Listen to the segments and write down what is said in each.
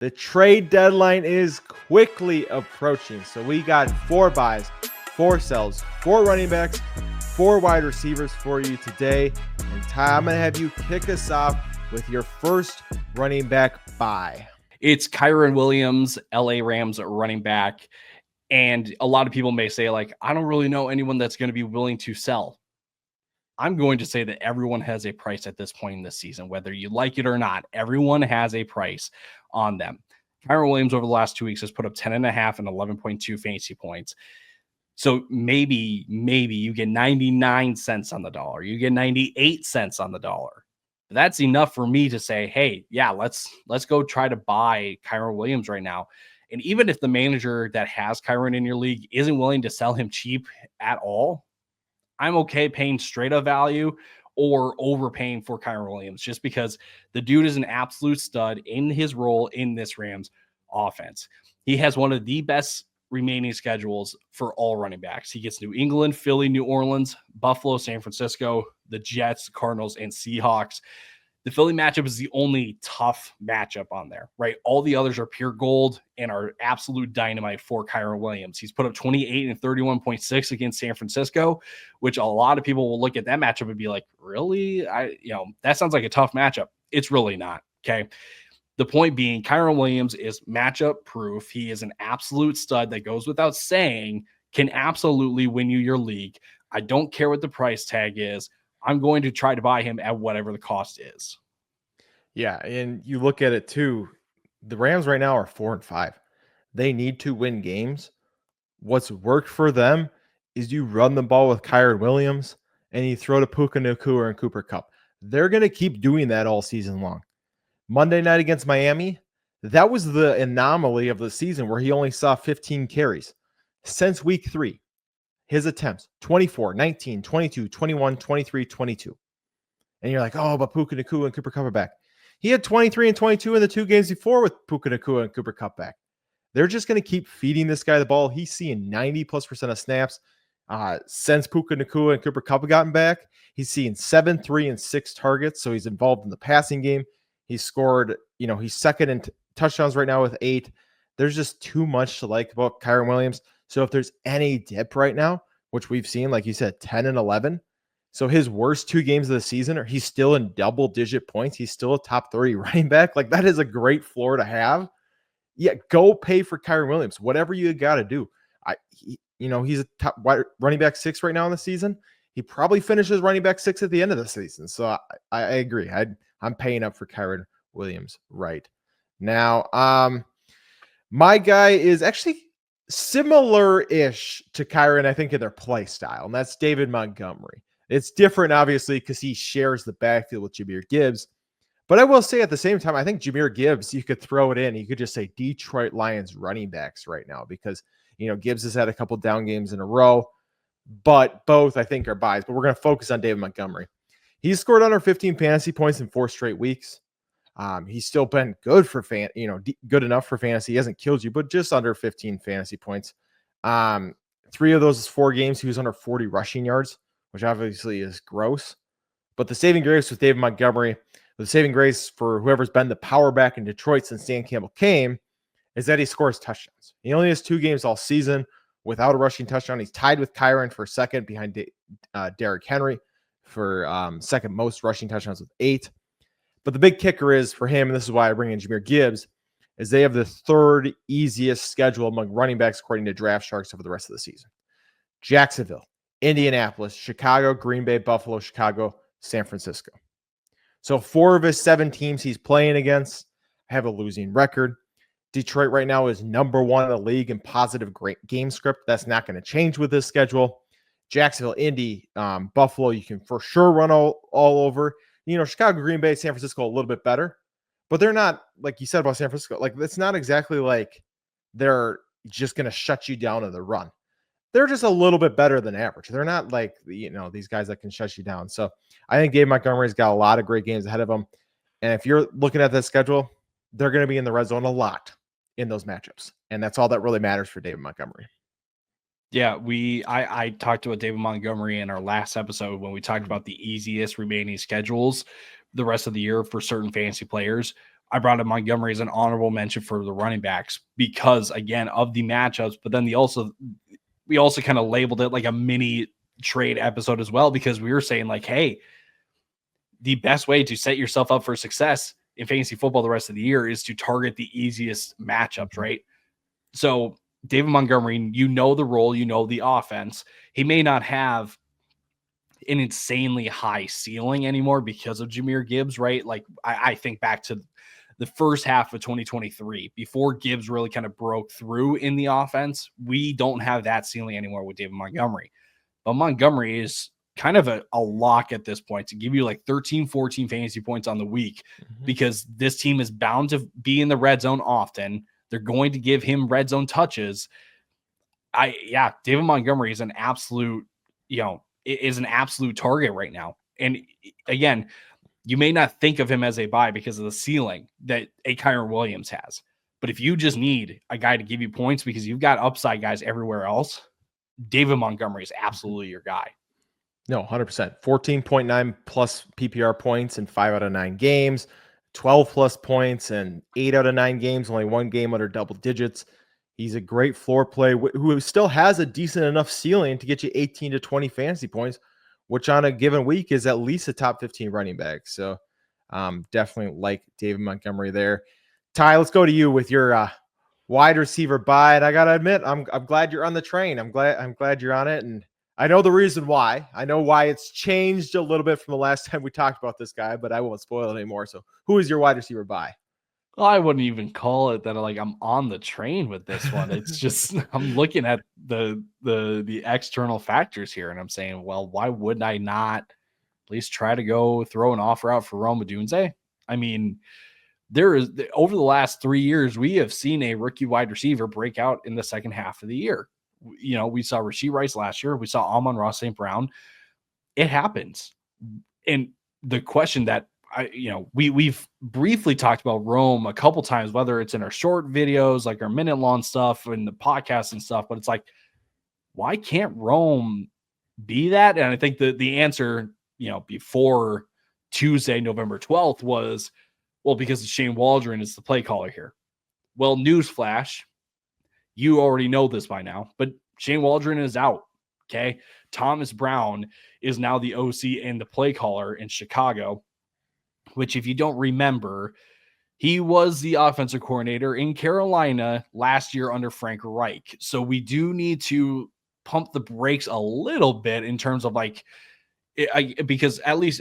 The trade deadline is quickly approaching. So we got 4 buys, 4 sells, 4 running backs, 4 wide receivers for you today. And Ty, I'm going to have you kick us off with your first running back buy. It's Kyren Williams, LA Rams running back. And a lot of people may say, like, I don't really know anyone that's going to be willing to sell. I'm going to say that everyone has a price at this point in the season, whether you like it or not. Everyone has a price on them. Kyren Williams over the last 2 weeks has put up 10.5 and 11.2 fantasy points. So maybe you get 99 cents on the dollar. You get 98 cents on the dollar. That's enough for me to say, hey, yeah, let's go try to buy Kyren Williams right now. And even if the manager that has Kyren in your league isn't willing to sell him cheap at all, I'm okay paying straight up value or overpaying for Kyren Williams just because the dude is an absolute stud in his role in this Rams offense. He has one of the best remaining schedules for all running backs. He gets New England, Philly, New Orleans, Buffalo, San Francisco, the Jets, Cardinals, and Seahawks. The Philly matchup is the only tough matchup on there, right? All the others are pure gold and are absolute dynamite for Kyren Williams. He's put up 28 and 31.6 against San Francisco, which a lot of people will look at that matchup and be like, really? That sounds like a tough matchup. It's really not, okay? The point being, Kyren Williams is matchup proof. He is an absolute stud that goes without saying, can absolutely win you your league. I don't care what the price tag is. I'm going to try to buy him at whatever the cost is. Yeah, and you look at it too, the Rams right now are 4-5. They need to win games. What's worked for them is you run the ball with Kyren Williams and you throw to Puka Nacua and Cooper Kupp. They're going to keep doing that all season long. Monday night against Miami, that was the anomaly of the season where he only saw 15 carries. Since week 3, his attempts, 24, 19, 22, 21, 23, 22. And you're like, oh, but Puka Nacua and Cooper Kupp are back. He had 23 and 22 in the 2 games before with Puka Nacua and Cooper Kupp back. They're just going to keep feeding this guy the ball. He's seeing 90+% of snaps since Puka Nacua and Cooper Kupp have gotten back. He's seeing 7, 3, and 6 targets, so he's involved in the passing game. He's scored, he's second in touchdowns right now with 8. There's just too much to like about Kyren Williams. So if there's any dip right now, which we've seen, like you said, 10 and 11. So his worst 2 games of the season, he's still in double-digit points. He's still a top 30 running back. Like, that is a great floor to have. Yeah, go pay for Kyren Williams. Whatever you got to do. He's a top running back 6 right now in the season. He probably finishes running back 6 at the end of the season. So I agree. I'm paying up for Kyren Williams right now. My guy is actually similar-ish to Kyren, I think, in their play style, and that's David Montgomery. It's different, obviously, because he shares the backfield with Jahmyr Gibbs. But I will say at the same time, I think Jahmyr Gibbs, you could throw it in. You could just say Detroit Lions running backs right now because, Gibbs has had a couple down games in a row, but both, I think, are buys. But we're going to focus on David Montgomery. He's scored under 15 fantasy points in 4 straight weeks. He's still been good for good enough for fantasy. He hasn't killed you, but just under 15 fantasy points. 3 of those 4 games, he was under 40 rushing yards, which obviously is gross. But the saving grace with David Montgomery, the saving grace for whoever's been the power back in Detroit since Dan Campbell came, is that he scores touchdowns. He only has 2 games all season without a rushing touchdown. He's tied with Kyren for second behind Derrick Henry for second most rushing touchdowns with 8. But the big kicker is for him, and this is why I bring in Jahmyr Gibbs, is they have the 3rd easiest schedule among running backs according to Draft Sharks over the rest of the season. Jacksonville, Indianapolis, Chicago, Green Bay, Buffalo, Chicago, San Francisco. So 4 of his 7 teams he's playing against have a losing record. Detroit right now is number 1 in the league in positive game script. That's not going to change with this schedule. Jacksonville, Indy, Buffalo, you can for sure run all over. Chicago, Green Bay, San Francisco, a little bit better. But they're not, like you said about San Francisco, like it's not exactly like they're just going to shut you down in the run. They're just a little bit better than average. They're not like, these guys that can shut you down. So I think Dave Montgomery's got a lot of great games ahead of him. And if you're looking at that schedule, they're going to be in the red zone a lot in those matchups. And that's all that really matters for David Montgomery. Yeah, I talked about David Montgomery in our last episode when we talked about the easiest remaining schedules the rest of the year for certain fantasy players. I brought up Montgomery as an honorable mention for the running backs because, again, of the matchups, but then we also kind of labeled it like a mini trade episode as well, because we were saying like, hey, the best way to set yourself up for success in fantasy football the rest of the year is to target the easiest matchups, right? So David Montgomery, you know the role, you know the offense. He may not have an insanely high ceiling anymore because of Jahmyr Gibbs, right? Like I think back to the first half of 2023, before Gibbs really kind of broke through in the offense, we don't have that ceiling anymore with David Montgomery. But Montgomery is kind of a lock at this point to give you like 13, 14 fantasy points on the week, because this team is bound to be in the red zone often. They're going to give him red zone touches. David Montgomery is an absolute, is an absolute target right now. And again, you may not think of him as a buy because of the ceiling that a Kyren Williams has. But if you just need a guy to give you points because you've got upside guys everywhere else, David Montgomery is absolutely your guy. No, 100%. 14.9 plus PPR points in 5 out of 9 games, 12 plus points in 8 out of 9 games, only one game under double digits. He's a great floor play who still has a decent enough ceiling to get you 18 to 20 fantasy points, which on a given week is at least a top 15 running back. So definitely like David Montgomery there. Ty, let's go to you with your wide receiver buy. And I got to admit, I'm glad you're on the train. I'm glad you're on it. And I know the reason why. I know why it's changed a little bit from the last time we talked about this guy, but I won't spoil it anymore. So who is your wide receiver buy? Well, I wouldn't even call it that. Like, I'm on the train with this one. It's just I'm looking at the external factors here, and I'm saying, well, why wouldn't I not at least try to go throw an offer out for Rome Odunze? I mean, there is over the last 3 years, we have seen a rookie wide receiver break out in the second half of the year. We saw Rashee Rice last year. We saw Amon-Ra St. Brown. It happens. And the question that we've briefly talked about Rome a couple times, whether it's in our short videos, like our minute long stuff and the podcast and stuff, but it's like, why can't Rome be that? And I think the answer, before Tuesday, November 12th was, well, because Shane Waldron is the play caller here. Well, newsflash, you already know this by now, but Shane Waldron is out. Okay. Thomas Brown is now the OC and the play caller in Chicago, which, if you don't remember, he was the offensive coordinator in Carolina last year under Frank Reich. So we do need to pump the brakes a little bit in terms of because at least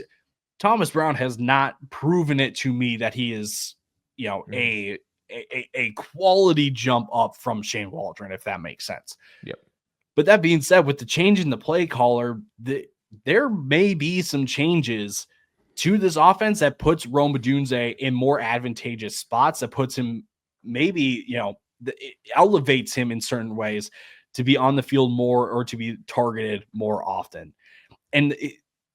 Thomas Brown has not proven it to me that he is, a quality jump up from Shane Waldron, if that makes sense. Yep. But that being said, with the change in the play caller, there may be some changes to this offense that puts Rome Odunze in more advantageous spots, that puts him maybe, it elevates him in certain ways to be on the field more or to be targeted more often. And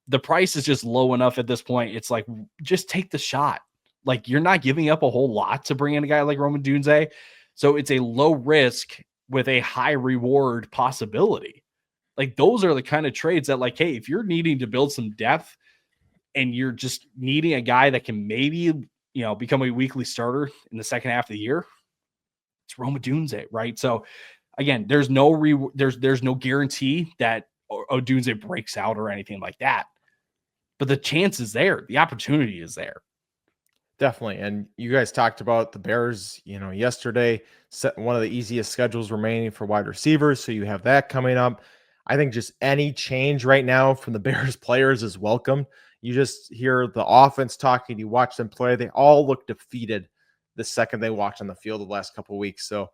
the price is just low enough at this point. It's like, just take the shot. Like, you're not giving up a whole lot to bring in a guy like Rome Odunze. So it's a low risk with a high reward possibility. Like, those are the kind of trades that, like, hey, if you're needing to build some depth and you're just needing a guy that can maybe, become a weekly starter in the second half of the year, it's Rome Odunze, right? So again, there's no there's no guarantee that Odunze breaks out or anything like that, but the chance is there. The opportunity is there. Definitely. And you guys talked about the Bears, yesterday, set one of the easiest schedules remaining for wide receivers. So you have that coming up. I think just any change right now from the Bears players is welcome. You just hear the offense talking, you watch them play. They all look defeated the second they walked on the field the last couple of weeks. So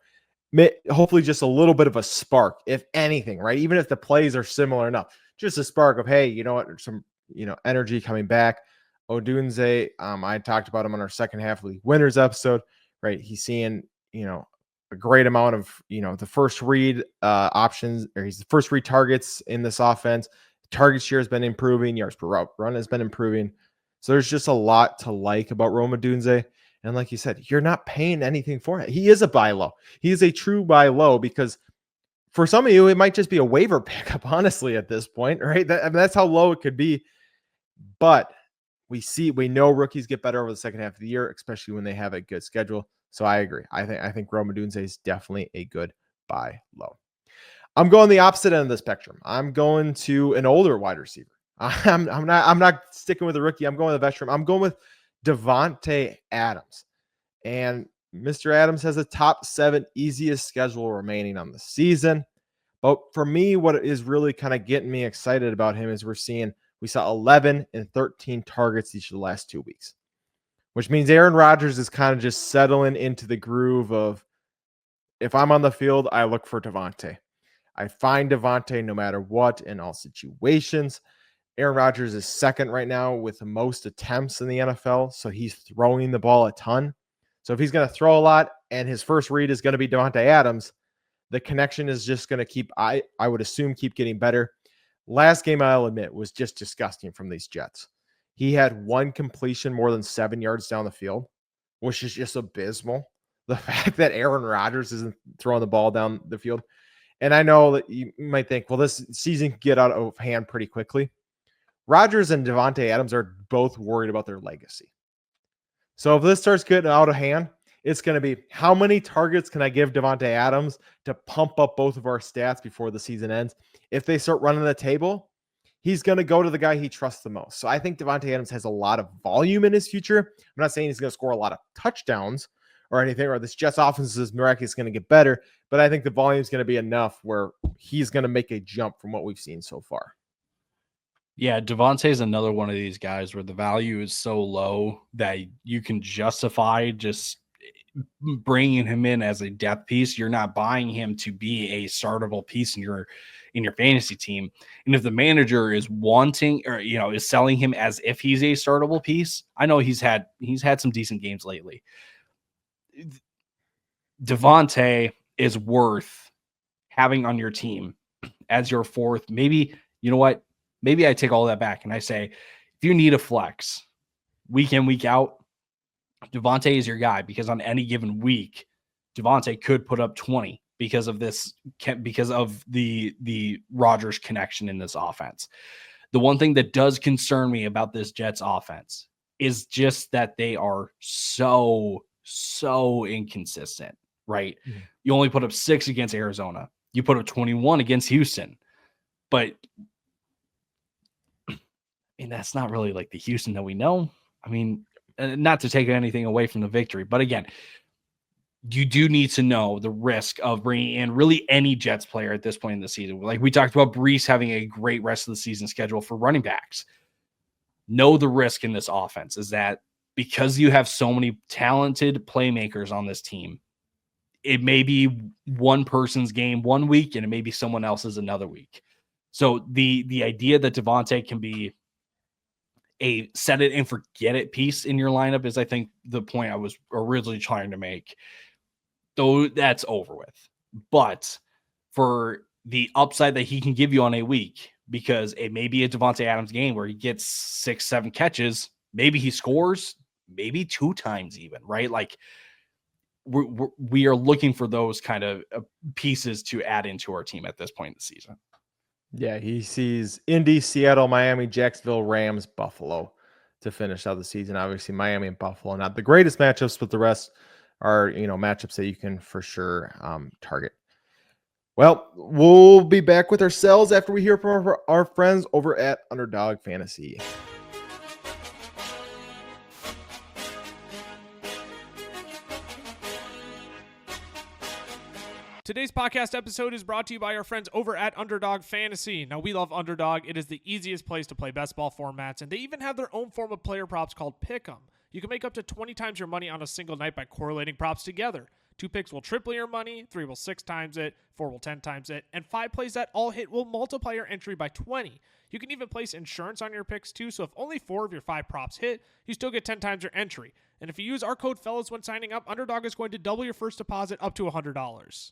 hopefully just a little bit of a spark, if anything, right? Even if the plays are similar enough, just a spark of, hey, you know what, some, energy coming back. Odunze, I talked about him on our second half of the winners episode, right? He's seeing, a great amount of, the first read options, or he's the first read targets in this offense. Target share has been improving. Yards per route run has been improving. So there's just a lot to like about Rome Odunze. And like you said, you're not paying anything for it. He is a buy low. He is a true buy low, because for some of you, it might just be a waiver pickup, honestly, at this point, right? That's how low it could be. But we know rookies get better over the second half of the year, especially when they have a good schedule. So I agree. I think Rome Odunze is definitely a good buy low. I'm going the opposite end of the spectrum. I'm going to an older wide receiver. I'm not sticking with a rookie. I'm going with a veteran. I'm going with Davante Adams. And Mr. Adams has a top 7 easiest schedule remaining on the season. But for me, what is really kind of getting me excited about him is we saw 11 and 13 targets each of the last 2 weeks, which means Aaron Rodgers is kind of just settling into the groove of, if I'm on the field, I look for Davante. I find Davante no matter what in all situations. Aaron Rodgers is second right now with the most attempts in the NFL, so he's throwing the ball a ton. So if he's going to throw a lot and his first read is going to be Davante Adams, the connection is just going to keep getting better. Last game, I'll admit, was just disgusting from these Jets. He had one completion more than 7 yards down the field, which is just abysmal. The fact that Aaron Rodgers isn't throwing the ball down the field. And I know that you might think, well, this season can get out of hand pretty quickly. Rodgers and Davante Adams are both worried about their legacy. So if this starts getting out of hand, it's going to be, how many targets can I give Davante Adams to pump up both of our stats before the season ends? If they start running the table, he's going to go to the guy he trusts the most. So I think Davante Adams has a lot of volume in his future. I'm not saying he's going to score a lot of touchdowns or anything, or this Jets offense is miraculously going to get better, but I think the volume is going to be enough where he's going to make a jump from what we've seen so far. Yeah, Davante is another one of these guys where the value is so low that you can justify just bringing him in as a depth piece. You're not buying him to be a startable piece in your fantasy team. And if the manager is wanting, or is selling him as if he's a startable piece, I know he's had some decent games lately. Davante is worth having on your team as your fourth. Maybe, you know what? Maybe I take all that back and I say, if you need a flex week in, week out, Davante is your guy, because on any given week, Davante could put up 20 because of the Rodgers connection in this offense. The one thing that does concern me about this Jets offense is just that they are so inconsistent, right? Mm-hmm. You only put up 6 against Arizona. You put up 21 against Houston. But that's not really like the Houston that we know. I mean, not to take anything away from the victory, but again, you do need to know the risk of bringing in really any Jets player at this point in the season. Like we talked about Brees having a great rest of the season schedule for running backs. Know the risk in this offense is that because you have so many talented playmakers on this team, it may be one person's game one week and it may be someone else's another week. So the idea that Davante can be a set it and forget it piece in your lineup is, I think, the point I was originally trying to make. Though that's over with. But for the upside that he can give you on a week, because it may be a Davante Adams game where he gets 6-7 catches, maybe he scores, maybe 2 times even, right? Like we are looking for those kind of pieces to add into our team at this point in the season. Yeah, he sees Indy, Seattle, Miami, Jacksonville, Rams, Buffalo to finish out the season. Obviously, Miami and Buffalo, not the greatest matchups, but the rest are, matchups that you can for sure target. Well, we'll be back with ourselves after we hear from our friends over at Underdog Fantasy. Today's podcast episode is brought to you by our friends over at Underdog Fantasy. Now, we love Underdog. It is the easiest place to play best ball formats, and they even have their own form of player props called Pick'em. You can make up to 20 times your money on a single night by correlating props together. 2 picks will triple your money, 3 will 6 times it, 4 will 10 times it, and 5 plays that all hit will multiply your entry by 20. You can even place insurance on your picks too, so if only 4 of your 5 props hit, you still get 10 times your entry. And if you use our code FELLAS when signing up, Underdog is going to double your first deposit up to $100.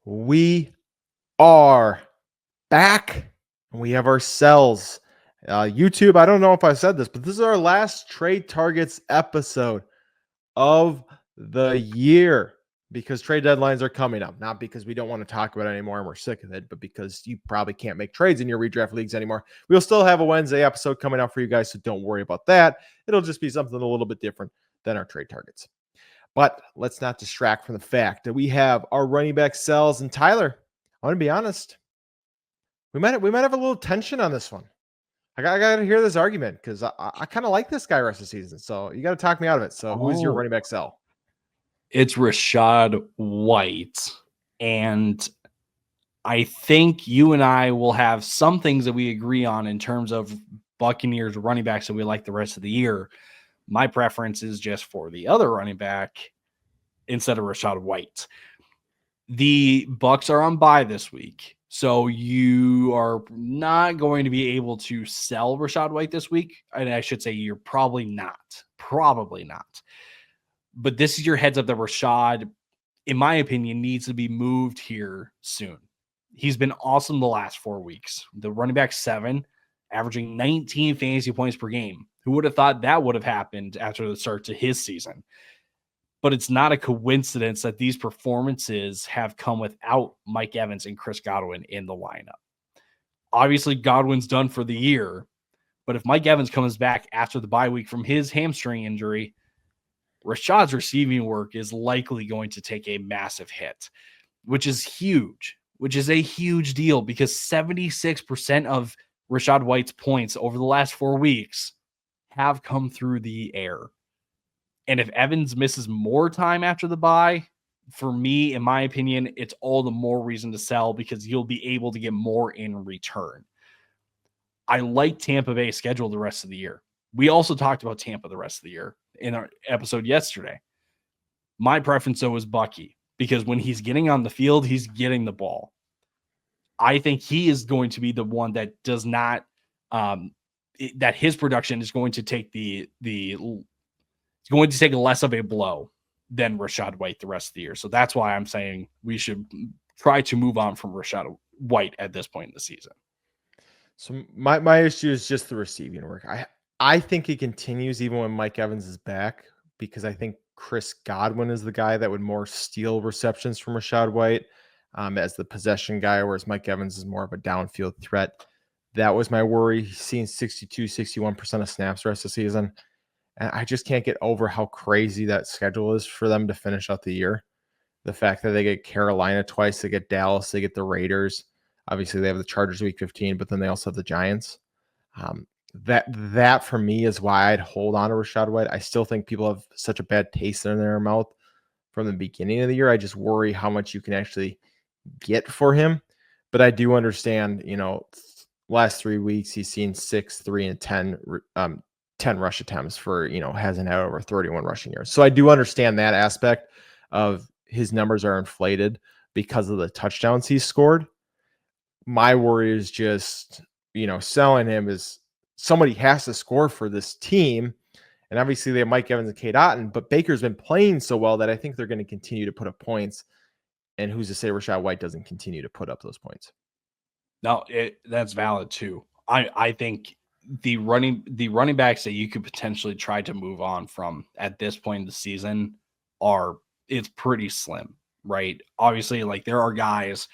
We are back and we have ourselves YouTube. I don't know if I said this, but this is our last Trade Targets episode of the year. because trade deadlines are coming up, not because we don't want to talk about it anymore and we're sick of it, but because you probably can't make trades in your redraft leagues anymore. We'll still have a Wednesday episode coming out for you guys, so don't worry about that. It'll just be something a little bit different than our trade targets. But let's not distract from the fact that we have our running back sells. And Tyler, I want to be honest, we might have a little tension on this one. I got to hear this argument because I kind of like this guy rest of the season. So you got to talk me out of it. So who is your running back sell? It's Rachaad White. And I think you and I will have some things that we agree on in terms of Buccaneers running backs that we like the rest of the year. My preference is just for the other running back instead of Rachaad White. The Bucs are on bye this week, so you are not going to be able to sell Rachaad White this week. And I should say you're probably not. But this is your heads up that Rachaad, in my opinion, needs to be moved here soon. He's been awesome the last 4 weeks. The running back 7, averaging 19 fantasy points per game. Who would have thought that would have happened after the start to his season? But it's not a coincidence that these performances have come without Mike Evans and Chris Godwin in the lineup. Obviously, Godwin's done for the year, but if Mike Evans comes back after the bye week from his hamstring injury, Rachaad's receiving work is likely going to take a massive hit, which is huge, which is a huge deal because 76% of Rachaad White's points over the last 4 weeks have come through the air. And if Evans misses more time after the bye, for me, in my opinion, it's all the more reason to sell because you'll be able to get more in return. I like Tampa Bay's schedule the rest of the year. We also talked about Tampa the rest of the year in our episode yesterday. My preference, though, is Bucky because when he's getting on the field, he's getting the ball. I think he is going to be the one that does not that his production is going to take it's going to take less of a blow than Rachaad White the rest of the year. So that's why I'm saying we should try to move on from Rachaad White at this point in the season. So my issue is just the receiving work. I think it continues even when Mike Evans is back because I think Chris Godwin is the guy that would more steal receptions from Rachaad White as the possession guy, whereas Mike Evans is more of a downfield threat. That was my worry. He's seen 61% of snaps the rest of the season. And I just can't get over how crazy that schedule is for them to finish out the year. The fact that they get Carolina twice, they get Dallas, they get the Raiders. Obviously, they have the Chargers week 15, but then they also have the Giants. That for me is why I'd hold on to Rachaad White. I still think people have such a bad taste in their mouth from the beginning of the year. I just worry how much you can actually get for him. But I do understand, last 3 weeks, he's seen 6, 3, and 10 rush attempts for, hasn't had over 31 rushing yards. So I do understand that aspect of his numbers are inflated because of the touchdowns he's scored. My worry is just, selling him is somebody has to score for this team. And obviously they have Mike Evans and Cade Otton, but Baker's been playing so well that I think they're going to continue to put up points. And who's to say Rachaad White doesn't continue to put up those points? No, that's valid too. I think the running backs that you could potentially try to move on from at this point in the season it's pretty slim, right? Obviously, like there are guys,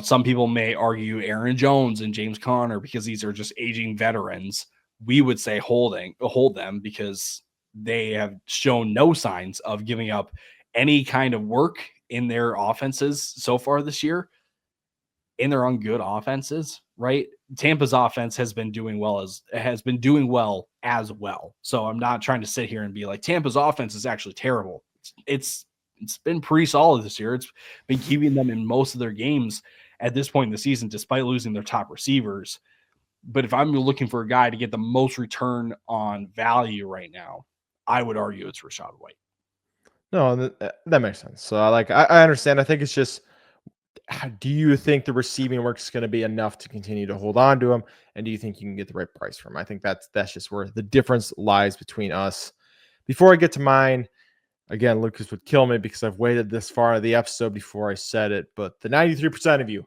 some people may argue Aaron Jones and James Conner because these are just aging veterans. We would say hold them because they have shown no signs of giving up any kind of work in their offenses so far this year. And they're on good offenses, right? Tampa's offense has been doing well as well. So I'm not trying to sit here and be like Tampa's offense is actually terrible. It's been pretty solid this year. It's been keeping them in most of their games at this point in the season, despite losing their top receivers. But if I'm looking for a guy to get the most return on value right now, I would argue it's Rachaad White. No, that makes sense. So I understand. I think it's just, do you think the receiving work is going to be enough to continue to hold on to him? And do you think you can get the right price for him? I think that's just where the difference lies between us. Before I get to mine, again, Lucas would kill me because I've waited this far in the episode before I said it, but the 93% of you,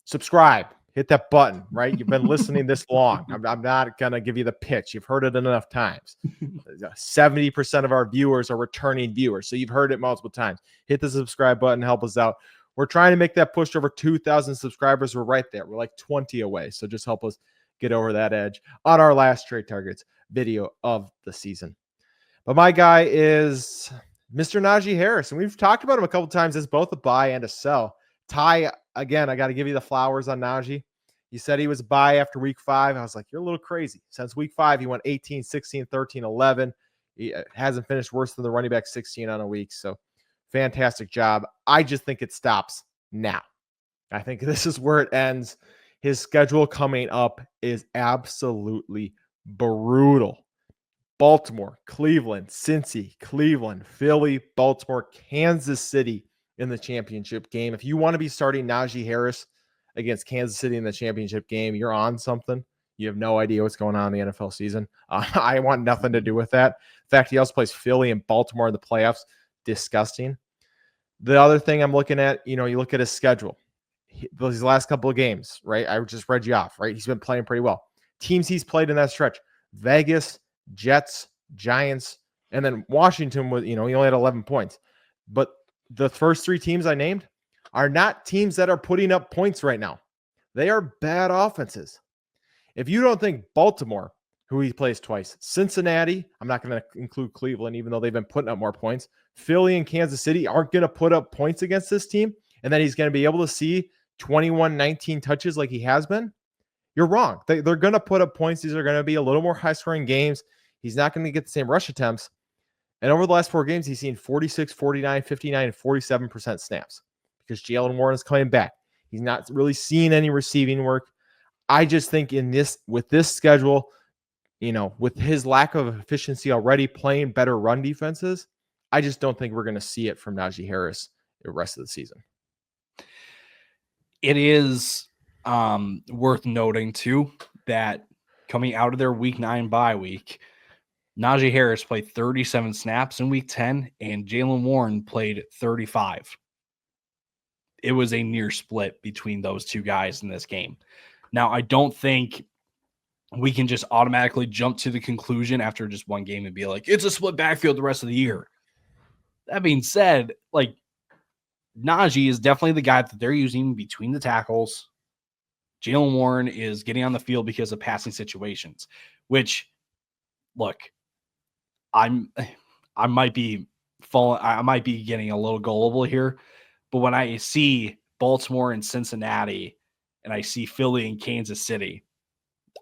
subscribe. hit that button, right? You've been listening this long. I'm not going to give you the pitch. You've heard it enough times. 70% of our viewers are returning viewers. So you've heard it multiple times. Hit the subscribe button. Help us out. We're trying to make that push to over 2,000 subscribers. We're right there. We're like 20 away. So just help us get over that edge on our last trade targets video of the season. But my guy is Mr. Najee Harris. And we've talked about him a couple times as both a buy and a sell. Ty, again, I got to give you the flowers on Najee. You said he was a buy after week 5. I was like, you're a little crazy. Since week 5, he went 18, 16, 13, 11. He hasn't finished worse than the running back 16 on a week. So fantastic job. I just think it stops now. I think this is where it ends. His schedule coming up is absolutely brutal. Baltimore, Cleveland, Cincy, Cleveland, Philly, Baltimore, Kansas City in the championship game. If you want to be starting Najee Harris against Kansas City in the championship game, you're on something. You have no idea what's going on in the NFL season. I want nothing to do with that. In fact, he also plays Philly and Baltimore in the playoffs. Disgusting. The other thing I'm looking at, you look at his schedule. Those last couple of games, right? I just read you off, right? He's been playing pretty well. Teams he's played in that stretch: Vegas, Jets, Giants, and then Washington with, he only had 11 points. But the first 3 teams I named are not teams that are putting up points right now. They are bad offenses. If you don't think Baltimore, who he plays twice, Cincinnati, I'm not going to include Cleveland, even though they've been putting up more points, Philly and Kansas City aren't going to put up points against this team, and then he's going to be able to see 21-19 touches like he has been, you're wrong. They're going to put up points. These are going to be a little more high-scoring games. He's not going to get the same rush attempts. And over the last 4 games, he's seen 46, 49, 59, and 47% snaps because Jaylen Warren is coming back. He's not really seeing any receiving work. I just think with this schedule, with his lack of efficiency already, playing better run defenses, I just don't think we're going to see it from Najee Harris the rest of the season. It is worth noting, too, that coming out of their week 9 bye week, Najee Harris played 37 snaps in week 10, and Jaylen Warren played 35. It was a near split between those 2 guys in this game. Now, I don't think we can just automatically jump to the conclusion after just one game and be like, it's a split backfield the rest of the year. That being said, Najee is definitely the guy that they're using between the tackles. Jaylen Warren is getting on the field because of passing situations, which, look, I might be getting a little gullible here, but when I see Baltimore and Cincinnati and I see Philly and Kansas City,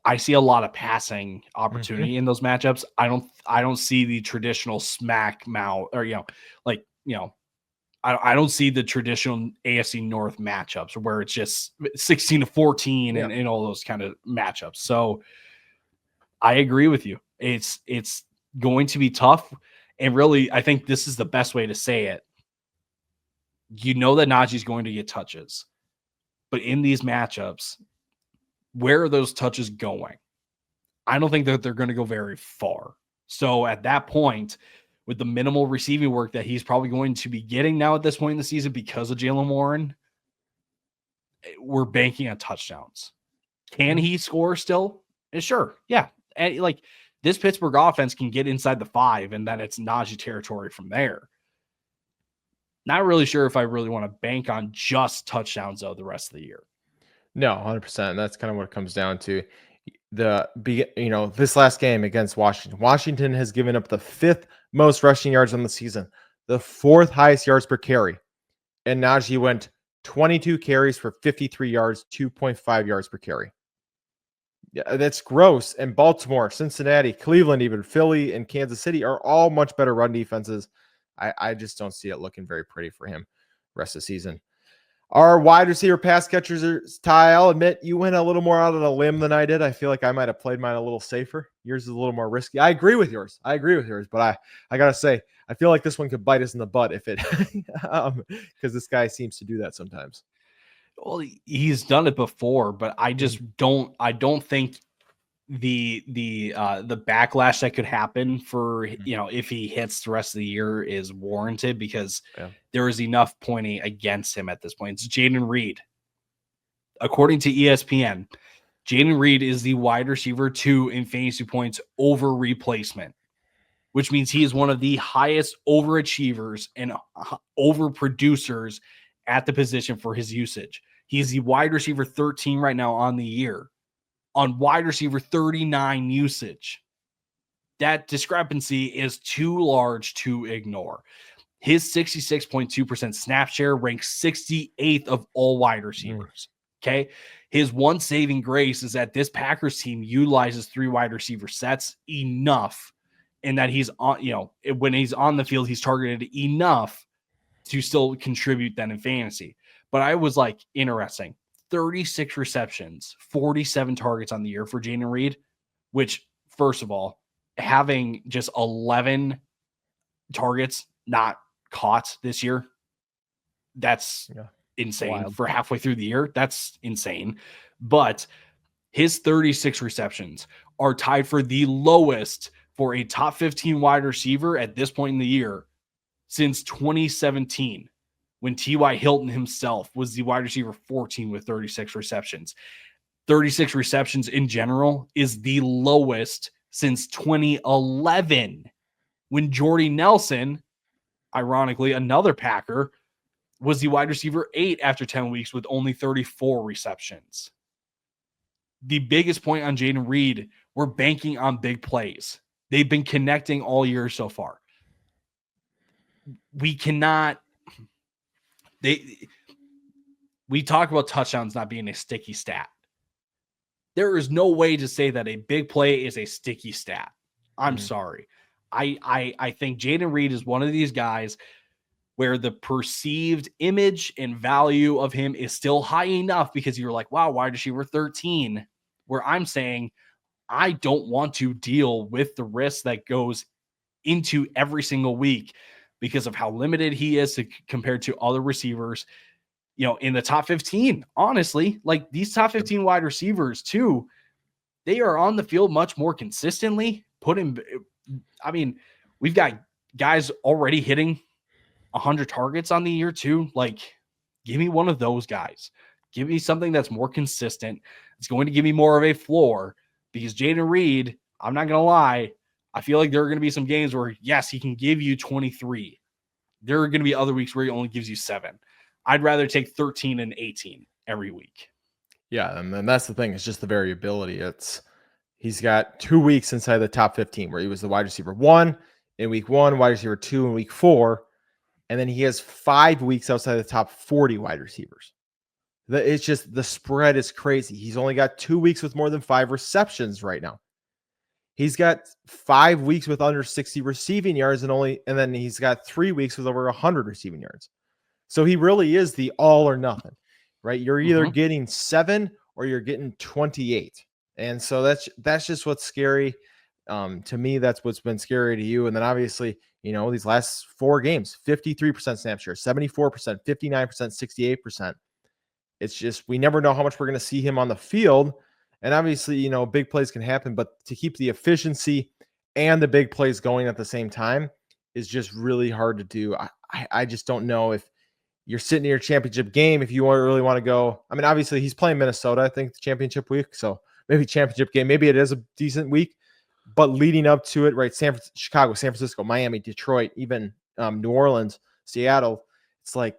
I see a lot of passing opportunity in those matchups. I don't see the traditional smack mouth or, I don't see the traditional AFC North matchups where it's just 16-14 and all those kind of matchups. So I agree with you. It's going to be tough. And really, I think this is the best way to say it. That Najee's going to get touches, but in these matchups, where are those touches going? I don't think that they're going to go very far. So at that point, with the minimal receiving work that he's probably going to be getting now at this point in the season because of Jaylen Warren, we're banking on touchdowns. Can he score still? Sure. Yeah. And this Pittsburgh offense can get inside the 5, and then it's Najee territory from there. Not really sure if I really want to bank on just touchdowns, though, the rest of the year. No, 100%. That's kind of what it comes down to. This last game against Washington. Washington has given up the 5th most rushing yards on the season, the 4th highest yards per carry. And Najee went 22 carries for 53 yards, 2.5 yards per carry. Yeah, that's gross. And Baltimore, Cincinnati, Cleveland, even Philly and Kansas City are all much better run defenses. I just don't see it looking very pretty for him rest of the season. Our wide receiver pass catchers, Ty, I'll admit you went a little more out on a limb than I did. I feel like I might have played mine a little safer. Yours is a little more risky. I agree with yours. But I got to say, I feel like this one could bite us in the butt if it, because this guy seems to do that sometimes. Well, he's done it before, but I just don't think the backlash that could happen for, if he hits the rest of the year is warranted because there is enough pointing against him at this point. It's Jayden Reed. According to ESPN, Jayden Reed is the wide receiver 2 in fantasy points over replacement, which means he is one of the highest overachievers and overproducers at the position for his usage. He is the wide receiver 13 right now on the year, on wide receiver 39 usage. That discrepancy is too large to ignore. His 66.2% snap share ranks 68th of all wide receivers. Okay. His one saving grace is that this Packers team utilizes 3 wide receiver sets enough, and that he's on, when he's on the field, he's targeted enough to still contribute then in fantasy. But I was like, interesting. 36 receptions, 47 targets on the year for Jayden Reed, which, first of all, having just 11 targets not caught this year, that's insane. Wild. For halfway through the year. That's insane. But his 36 receptions are tied for the lowest for a top 15 wide receiver at this point in the year since 2017, when T.Y. Hilton himself was the wide receiver 14 with 36 receptions. 36 receptions in general is the lowest since 2011, when Jordy Nelson, ironically another Packer, was the wide receiver 8 after 10 weeks with only 34 receptions. The biggest point on Jayden Reed, we're banking on big plays. They've been connecting all year so far. We cannot... We talk about touchdowns not being a sticky stat. There is no way to say that a big play is a sticky stat. I'm sorry. I think Jayden Reed is one of these guys where the perceived image and value of him is still high enough because you're like, wow, wide receiver 13, where I'm saying I don't want to deal with the risk that goes into every single week because of how limited he is compared to other receivers, in the top 15. Honestly, like these top 15 wide receivers too, they are on the field much more consistently. We've got guys already hitting 100 targets on the year too. Like, give me one of those guys. Give me something that's more consistent. It's going to give me more of a floor, because Jayden Reed, I'm not going to lie, I feel like there are going to be some games where, yes, he can give you 23. There are going to be other weeks where he only gives you 7. I'd rather take 13 and 18 every week. Yeah, and then that's the thing. It's just the variability. He's got 2 weeks inside the top 15 where he was the wide receiver 1 in week 1, wide receiver 2 in week 4, and then he has 5 weeks outside the top 40 wide receivers. It's just, the spread is crazy. He's only got 2 weeks with more than 5 receptions right now. He's got 5 weeks with under 60 receiving yards, and then he's got 3 weeks with over 100 receiving yards. So he really is the all or nothing, right? You're either getting 7 or you're getting 28. And so that's just what's scary. To me, that's what's been scary to you. And then obviously, these last 4 games, 53% snap share, 74%, 59%, 68%. It's just, we never know how much we're going to see him on the field. And obviously, big plays can happen, but to keep the efficiency and the big plays going at the same time is just really hard to do. I just don't know if you're sitting in your championship game, if you really want to go. I mean, obviously he's playing Minnesota, I think, the championship week. So maybe championship game, maybe it is a decent week, but leading up to it, right? Chicago, San Francisco, Miami, Detroit, even New Orleans, Seattle. It's like,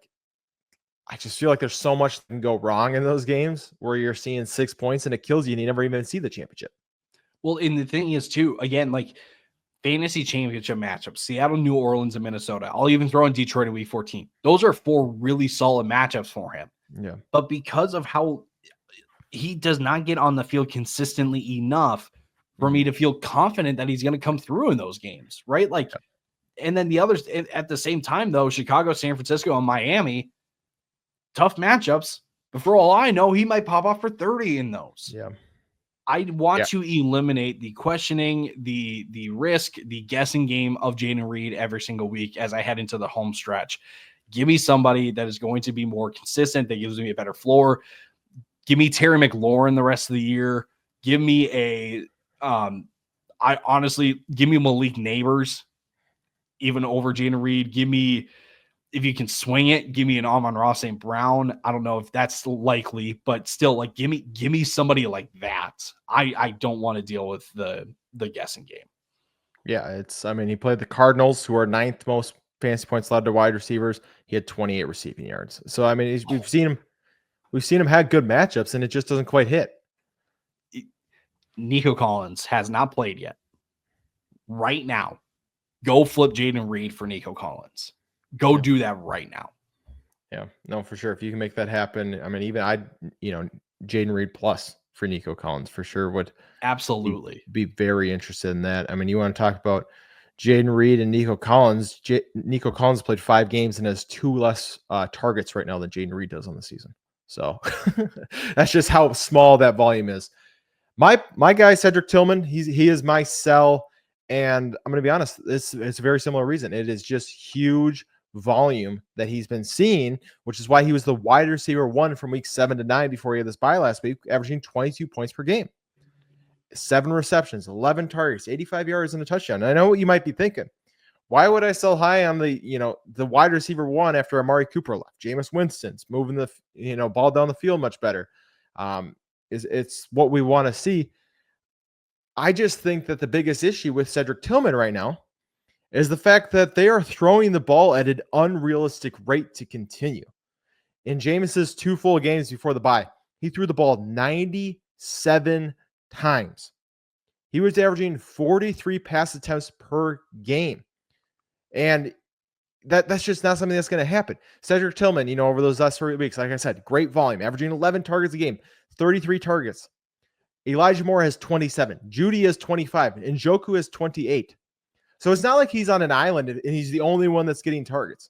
I just feel like there's so much that can go wrong in those games where you're seeing 6 points and it kills you and you never even see the championship. Well, and the thing is too, again, like fantasy championship matchups, Seattle, New Orleans, and Minnesota. I'll even throw in Detroit in week 14. Those are 4 really solid matchups for him. Yeah. But because of how he does not get on the field consistently enough for me to feel confident that he's going to come through in those games, right? Like, and then the others at the same time, though, Chicago, San Francisco, and Miami, tough matchups. But for all I know, he might pop off for 30 in those. Yeah. I want to eliminate the questioning, the risk, the guessing game of Jayden Reed every single week as I head into the home stretch. Give me somebody that is going to be more consistent, that gives me a better floor. Give me Terry McLaurin the rest of the year. Give me give me Malik Neighbors even over Jayden Reed. Give me if you can swing it, give me an Amon-Ra St. Brown. I don't know if that's likely, but still, like, give me somebody like that. I don't want to deal with the guessing game. Yeah, he played the Cardinals, who are 9th most fantasy points allowed to wide receivers. He had 28 receiving yards. So we've seen him have good matchups, and it just doesn't quite hit. Nico Collins has not played yet. Right now, go flip Jayden Reed for Nico Collins. Go do that right now. Yeah, no, for sure. If you can make that happen, even Jayden Reed plus for Nico Collins for sure would absolutely be very interested in that. You want to talk about Jayden Reed and Nico Collins. Nico Collins played 5 games and has 2 less targets right now than Jayden Reed does on the season. So that's just how small that volume is. My guy, Cedric Tillman, he is my sell. And I'm going to be honest, it's a very similar reason. It is just huge volume that he's been seeing, which is why he was the wide receiver 1 from week 7 to 9 before he had this bye last week, averaging 22 points per game. 7 receptions, 11 targets, 85 yards and a touchdown. And I know what you might be thinking. Why would I sell high on the wide receiver 1 after Amari Cooper left? Jameis Winston's moving the ball down the field much better. It's what we want to see. I just think that the biggest issue with Cedric Tillman right now is the fact that they are throwing the ball at an unrealistic rate to continue. In Jameis's 2 full games before the bye, he threw the ball 97 times. He was averaging 43 pass attempts per game. And that's just not something that's going to happen. Cedric Tillman, over those last 3 weeks, like I said, great volume, averaging 11 targets a game, 33 targets. Elijah Moore has 27. Judy has 25. And Njoku has 28. So it's not like he's on an island and he's the only one that's getting targets.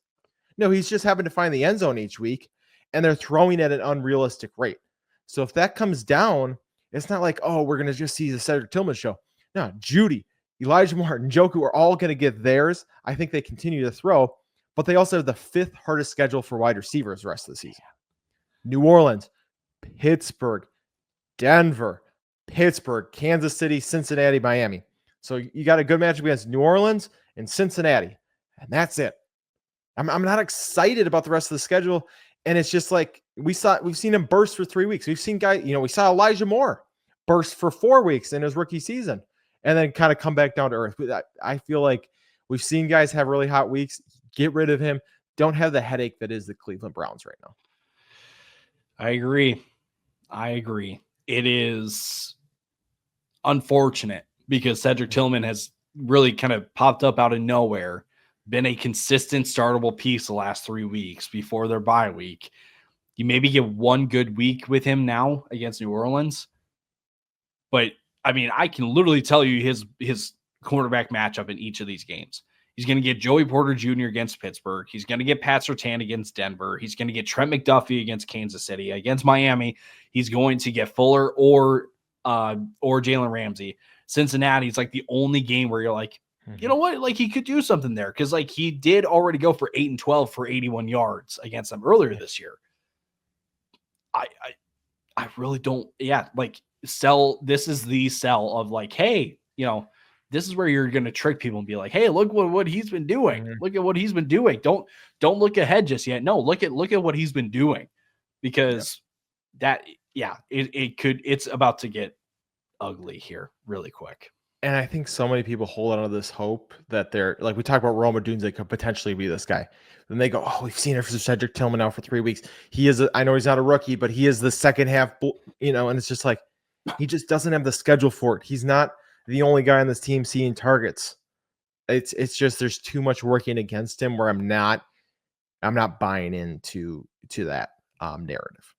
No, he's just having to find the end zone each week, and they're throwing at an unrealistic rate. So if that comes down, it's not like, oh, we're going to just see the Cedric Tillman show. No, Judy, Elijah Moore, and Njoku are all going to get theirs. I think they continue to throw, but they also have the 5th hardest schedule for wide receivers the rest of the season. New Orleans, Pittsburgh, Denver, Pittsburgh, Kansas City, Cincinnati, Miami. So you got a good matchup against New Orleans and Cincinnati, and that's it. I'm not excited about the rest of the schedule, and it's just like we've seen him burst for 3 weeks. We've seen we saw Elijah Moore burst for 4 weeks in his rookie season, and then kind of come back down to earth. But I feel like we've seen guys have really hot weeks. Get rid of him. Don't have the headache that is the Cleveland Browns right now. I agree. It is unfortunate because Cedric Tillman has really kind of popped up out of nowhere, been a consistent startable piece the last 3 weeks before their bye week. You maybe get 1 good week with him now against New Orleans. But I can literally tell you his quarterback matchup in each of these games. He's going to get Joey Porter Jr. against Pittsburgh. He's going to get Pat Surtain against Denver. He's going to get Trent McDuffie against Kansas City. Against Miami, he's going to get Fuller or Jalen Ramsey. Cincinnati is like the only game where you're like, you know what? Like, he could do something there because he did already go for 8 and 12 for 81 yards against them earlier this year. I really don't. Yeah, sell. This is the sell of hey, this is where you're going to trick people and be like, hey, look what he's been doing. Mm-hmm. Look at what he's been doing. Don't look ahead just yet. No, look at what he's been doing, because it's about to get ugly here really quick. And I think so many people hold on to this hope that they're like, we talk about Rome Odunze could potentially be this guy. Then they go, oh, we've seen it for Cedric Tillman now for 3 weeks. I know he's not a rookie, but he is the second half, and it's just like, he just doesn't have the schedule for it. He's not the only guy on this team seeing targets. It's just, there's too much working against him where I'm not buying into that narrative.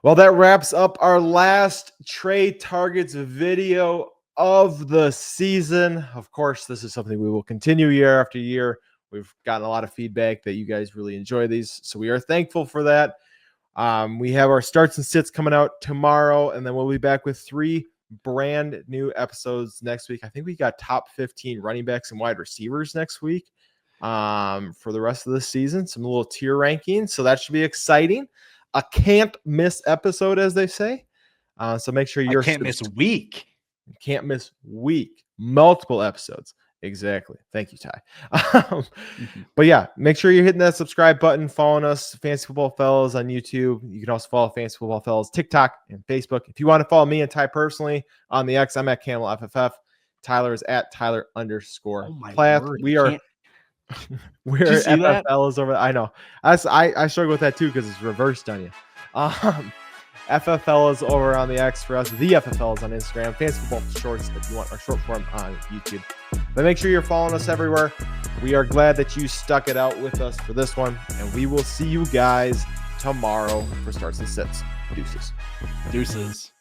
Well, that wraps up our last trade targets video of the season. Of course, this is something we will continue year after year. We've gotten a lot of feedback that you guys really enjoy these, so we are thankful for that. We have our starts and sits coming out tomorrow, and then we'll be back with 3 brand new episodes next week. I think we got top 15 running backs and wide receivers next week for the rest of the season. Some little tier rankings, so that should be exciting. A can't miss episode, as they say. So make sure you're can't miss week. Can't miss week. Multiple episodes. Exactly. Thank you, Ty. But yeah, make sure you're hitting that subscribe button, following us, Fantasy Football Fellas on YouTube. You can also follow Fantasy Football Fellas TikTok and Facebook. If you want to follow me and Ty personally on the X, I'm at Camel FFF. Tyler is at Tyler _ Plath. Word. We're you see that? FFLs over. I know. I struggle with that too because it's reversed on you. FFLs over on the X for us. The FFLs on Instagram. Fantasy Football Shorts if you want our short form on YouTube. But make sure you're following us everywhere. We are glad that you stuck it out with us for this one, and we will see you guys tomorrow for starts and sits. Deuces. Deuces.